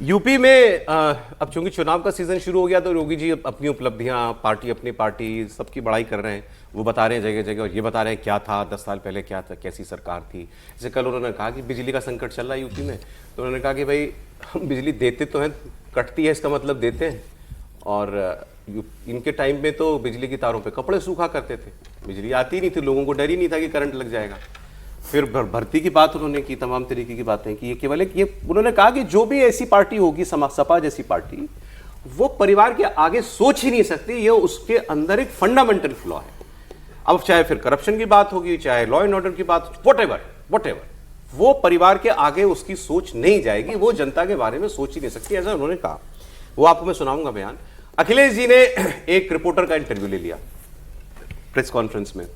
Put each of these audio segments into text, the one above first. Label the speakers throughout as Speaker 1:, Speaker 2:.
Speaker 1: UP में अब चूंकि चुनाव का सीजन शुरू हो गया तो योगी जी अपनी उपलब्धियां, पार्टी अपनी पार्टी सबकी बड़ाई कर रहे हैं। वो बता रहे हैं जगह जगह, और ये बता रहे हैं क्या था 10 साल पहले, क्या था, कैसी सरकार थी। जैसे कल उन्होंने कहा कि बिजली का संकट चल रहा है यूपी में, तो उन्होंने कहा कि भाई हम बिजली देते तो हैं, कटती है इसका मतलब देते हैं। और इनके टाइम में तो बिजली की तारों पे कपड़े सूखा करते थे, बिजली आती नहीं थी, लोगों को डर ही नहीं था कि करंट लग जाएगा। फिर भर्ती की बात उन्होंने की, तमाम तरीके की बातें की। ये केवल एक ये उन्होंने कहा कि जो भी ऐसी पार्टी होगी, सपा जैसी पार्टी, वो परिवार के आगे सोच ही नहीं सकती, ये उसके अंदर एक फंडामेंटल फ्लॉ है। अब चाहे फिर करप्शन की बात होगी, चाहे लॉ एंड ऑर्डर की बात, व्हाटएवर, वो परिवार के आगे उसकी सोच नहीं जाएगी, वो जनता के बारे में सोच ही नहीं सकती, ऐसा उन्होंने कहा। वो आपको मैं सुनाऊंगा बयान। अखिलेश जी ने एक रिपोर्टर का इंटरव्यू ले लिया प्रेस कॉन्फ्रेंस में।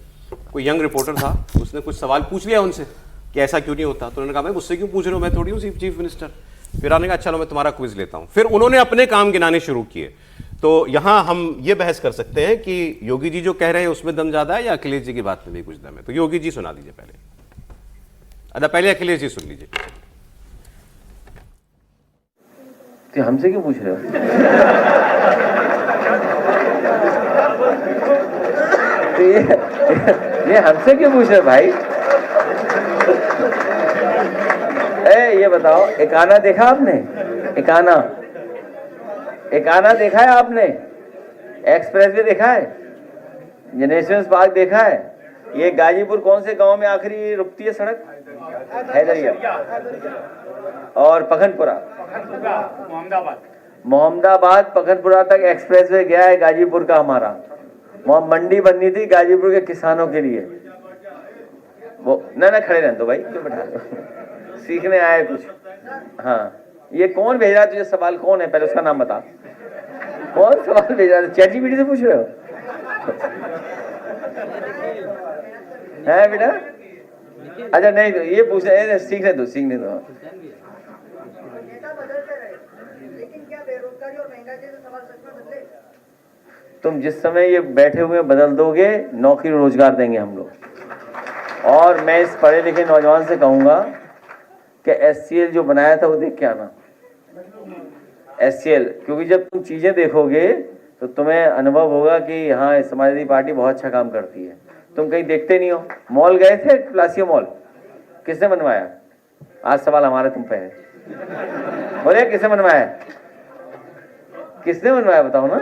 Speaker 1: कोई यंग रिपोर्टर था, उसने कुछ सवाल पूछ लिया उनसे कि ऐसा क्यों नहीं होता। तो उन्होंने कहा मैं मुझसे क्यों पूछ रहे हो, मैं थोड़ी हूँ चीफ मिनिस्टर। फिर आने का चलो मैं तुम्हारा क्विज लेता हूं। फिर उन्होंने अपने काम गिनाने शुरू किए। तो यहां हम ये बहस कर सकते हैं कि योगी जी जो कह रहे हैं उसमें दम ज्यादा है या अखिलेश जी की बात में भी कुछ दम है। तो योगी जी सुना दीजिए पहले, पहले अखिलेश जी सुन लीजिए।
Speaker 2: तो हमसे क्यों पूछ रहे हो? तो ये हमसे क्यों पूछ रहे भाई? ये बताओ, एकाना देखा आपने? एकाना देखा है आपने? एक्सप्रेस वे देखा है? नेशनल पार्क देखा है? ये गाजीपुर कौन से गांव में आखिरी रुकती है सड़क? हैदरिया और पखनपुरा, मोहम्मदाबाद पखनपुरा तक एक्सप्रेस वे गया है गाजीपुर का हमारा। वहां मंडी बननी थी गाजीपुर के किसानों के लिए। वो ना खड़े रहने दो भाई, क्यों बैठा दो? सीखने आए कुछ। हाँ, ये कौन भेज रहा है तुझे? सवाल कौन है, पहले उसका नाम बता। कौन सवाल भेज रहा है? ChatGPT से पूछ रहे हो? है बेटा? अच्छा नहीं, तो ये पूछ रहे, सीखने दो। तुम जिस समय ये बैठे हुए बदल दोगे, नौकरी रोजगार देंगे हम लोग। और मैं इस पढ़े लिखे नौजवान से कहूंगा कि SCL जो बनाया था वो देख के आना। SCL, क्योंकि जब तुम चीजें देखोगे तो तुम्हें अनुभव होगा कि हाँ, समाजवादी पार्टी बहुत अच्छा काम करती है। तुम कहीं देखते नहीं हो। मॉल गए थे, प्लासियो मॉल किसने बनवाया? आज सवाल हमारे तुम पे है, बोले किसने बनवाया? किसने बनवाया बताओ ना।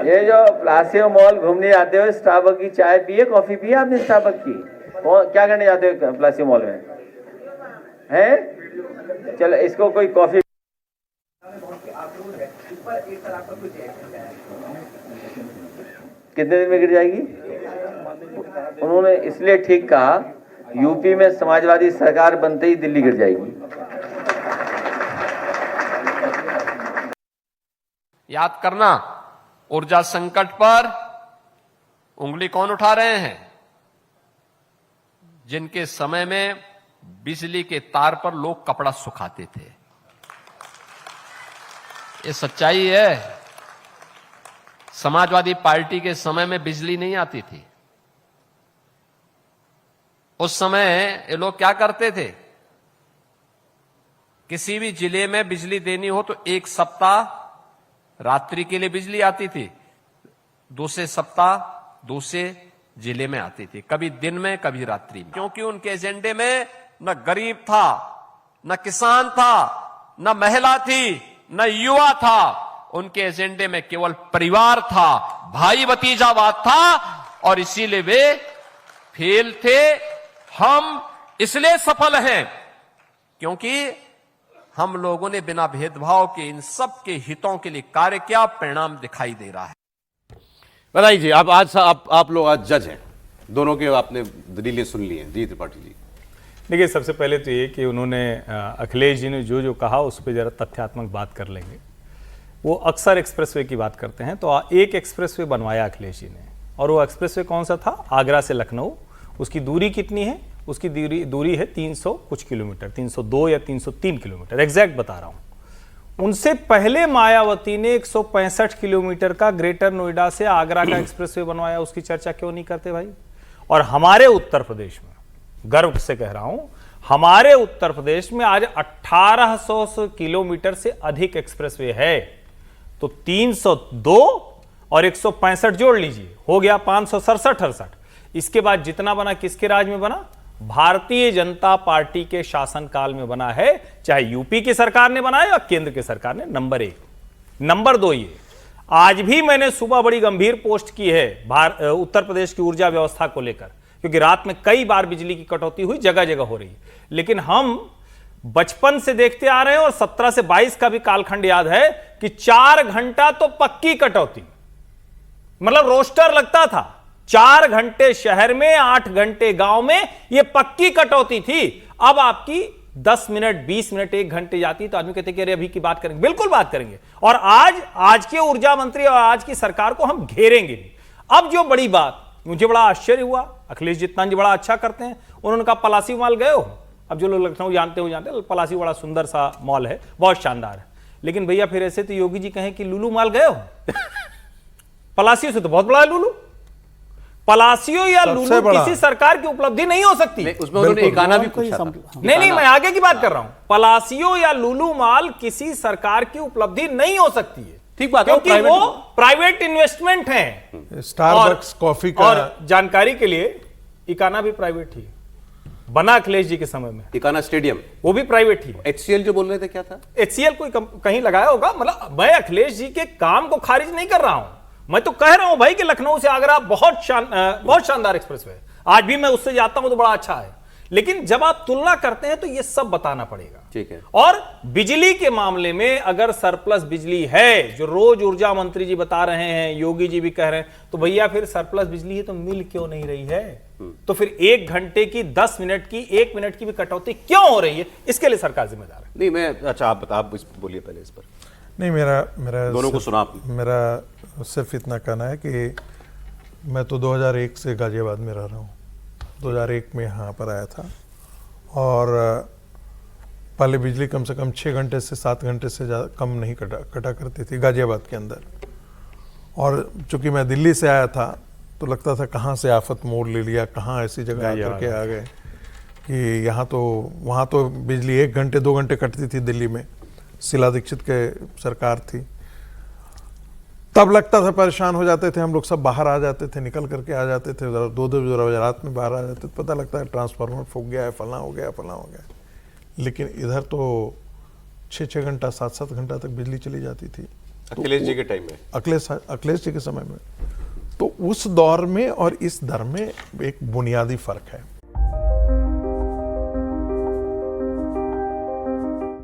Speaker 2: ये जो प्लासियो मॉल घूमने जाते हो, स्टारबक की चाय पिए, कॉफी पिए आपने स्टारबक की? क्या करने जाते हो प्लासियो मॉल में? हैं? चलो इसको कोई कॉफी कितने दिन में गिर जाएगी? उन्होंने इसलिए ठीक कहा, यूपी में समाजवादी सरकार बनते ही दिल्ली गिर जाएगी।
Speaker 3: याद करना, ऊर्जा संकट पर उंगली कौन उठा रहे हैं? जिनके समय में बिजली के तार पर लोग कपड़ा सुखाते थे। ये सच्चाई है। समाजवादी पार्टी के समय में बिजली नहीं आती थी। उस समय ये लोग क्या करते थे? किसी भी जिले में बिजली देनी हो तो एक सप्ताह रात्रि के लिए बिजली आती थी, दूसरे सप्ताह दूसरे जिले में आती थी, कभी दिन में कभी रात्रि में। क्योंकि उनके एजेंडे में न गरीब था, न किसान था, न महिला थी, न युवा था। उनके एजेंडे में केवल परिवार था, भाई भतीजावाद था, और इसीलिए वे फेल थे। हम इसलिए सफल हैं क्योंकि हम लोगों ने बिना भेदभाव के इन सब के हितों के लिए कार्य किया, परिणाम दिखाई दे रहा है।
Speaker 1: बताइए जी, आप लोग आज जज हैं, दोनों के आपने दलीलें सुन ली हैं। जी त्रिपाठी जी।
Speaker 4: देखिए, सबसे पहले तो ये कि उन्होंने अखिलेश जी ने जो कहा उस पर जरा तथ्यात्मक बात कर लेंगे। वो अक्सर एक्सप्रेसवे की बात करते हैं, तो एक एक्सप्रेसवे बनवाया अखिलेश जी ने, और वो एक्सप्रेसवे कौन सा था? आगरा से लखनऊ। उसकी दूरी कितनी है? उसकी दूरी है 300 कुछ किलोमीटर, 302 या 303 किलोमीटर, एग्जैक्ट बता रहा हूं। उनसे पहले मायावती ने 165 किलोमीटर का ग्रेटर नोएडा से आगरा का एक्सप्रेसवे बनवाया। उसकी चर्चा क्यों नहीं करते भाई? और हमारे उत्तर प्रदेश में गर्व से कह रहा हूं, हमारे उत्तर प्रदेश में आज 1800 किलोमीटर से अधिक एक्सप्रेसवे है। तो 302 और 165 जोड़ लीजिए, हो गया 567-68। इसके बाद जितना बना किसके राज में बना? भारतीय जनता पार्टी के शासनकाल में बना है, चाहे यूपी की सरकार ने बनाया या केंद्र की सरकार ने। नंबर 1। नंबर 2, ये आज भी मैंने सुबह बड़ी गंभीर पोस्ट की है उत्तर प्रदेश की ऊर्जा व्यवस्था को लेकर, क्योंकि रात में कई बार बिजली की कटौती हुई, जगह जगह हो रही है। लेकिन हम बचपन से देखते आ रहे हैं और 17 से 22 का भी कालखंड याद है कि 4 घंटा तो पक्की कटौती, मतलब रोस्टर लगता था। 4 घंटे शहर में, 8 घंटे गांव में, यह पक्की कटौती थी। अब आपकी 10 मिनट, 20 मिनट, 1 घंटे जाती तो आदमी कहते कि अरे अभी की बात करेंगे। बिल्कुल बात करेंगे, और आज के ऊर्जा मंत्री और आज की सरकार को हम घेरेंगे भी। अब जो बड़ी बात, मुझे बड़ा आश्चर्य हुआ, अखिलेश जी इतना बड़ा अच्छा करते हैं, उन्होंने कहा पलासी मॉल गए हो? अब जो लोग लखनऊ जानते हो, पलासी बड़ा सुंदर सा मॉल है, बहुत शानदार है। लेकिन भैया फिर ऐसे तो योगी जी कहें कि लुलू मॉल गए हो? पलासियों से तो बहुत बड़ा है लुलू। पलासियो या लुलू किसी सरकार की उपलब्धि नहीं हो सकती।
Speaker 1: उसमें उन्होंने एकाना भी पूछा था।
Speaker 4: नहीं, मैं आगे की बात कर रहा हूं। पलासियो या लुलू मॉल किसी सरकार की उपलब्धि नहीं हो सकती है,
Speaker 1: ठीक बात,
Speaker 4: क्योंकि वो प्राइवेट इन्वेस्टमेंट है।
Speaker 5: स्टारबक्स कॉफी का,
Speaker 4: और जानकारी के लिए इकाना भी प्राइवेट ही बना अखिलेश जी के समय में।
Speaker 1: इकाना स्टेडियम
Speaker 4: वो भी प्राइवेट ही।
Speaker 1: HCL जो बोल रहे थे क्या था?
Speaker 4: HCL कोई कहीं लगाया होगा। मतलब मैं अखिलेश जी के काम को खारिज नहीं कर रहा हूं, मैं तो कह रहा हूं भाई कि लखनऊ से आगरा बहुत शानदार एक्सप्रेसवे है। आज भी मैं उससे जाता हूं तो बड़ा अच्छा है। लेकिन जब आप तुलना करते हैं तो ये सब बताना पड़ेगा।
Speaker 1: ठीक है।
Speaker 4: और बिजली के मामले में अगर सरप्लस बिजली है, जो रोज ऊर्जा मंत्री जी बता रहे हैं, योगी जी भी कह रहे हैं, तो भैया फिर सरप्लस बिजली है तो मिल क्यों नहीं रही है? तो फिर 1 घंटे की, 10 मिनट की, 1 मिनट की भी कटौती क्यों हो रही है? इसके लिए सरकार जिम्मेदार है।
Speaker 1: नहीं, मैं अच्छा आप बोलिए पहले इस पर।
Speaker 5: नहीं, मेरा
Speaker 1: दोनों को सुना आपने।
Speaker 5: मेरा सिर्फ इतना कहना है कि मैं तो 2001 से गाजियाबाद में रह रहा हूँ। 2001 में यहाँ पर आया था, और पहले बिजली कम से कम 6 घंटे से 7 घंटे से ज़्यादा कम नहीं कटा करती थी गाजियाबाद के अंदर। और चूंकि मैं दिल्ली से आया था तो लगता था कहाँ से आफत मोड़ ले लिया, कहाँ ऐसी जगह आकर के आ गए कि यहाँ तो, वहाँ तो बिजली 1 घंटे 2 घंटे कटती थी दिल्ली में, शीला दीक्षित के सरकार थी। तब लगता था परेशान हो जाते थे हम लोग, सब बाहर आ जाते थे, निकल करके आ जाते थे, 2-2 बजे रात में बाहर आ जाते थे, पता लगता है ट्रांसफार्मर फूक गया है, फलां हो गया, फलां हो गया। लेकिन इधर तो 6-6 घंटा, 7-7 घंटा तक बिजली चली जाती थी
Speaker 1: अखिलेश जी के टाइम में,
Speaker 5: अखिलेश जी के समय में। तो उस दौर में और इस दर में एक बुनियादी फर्क है।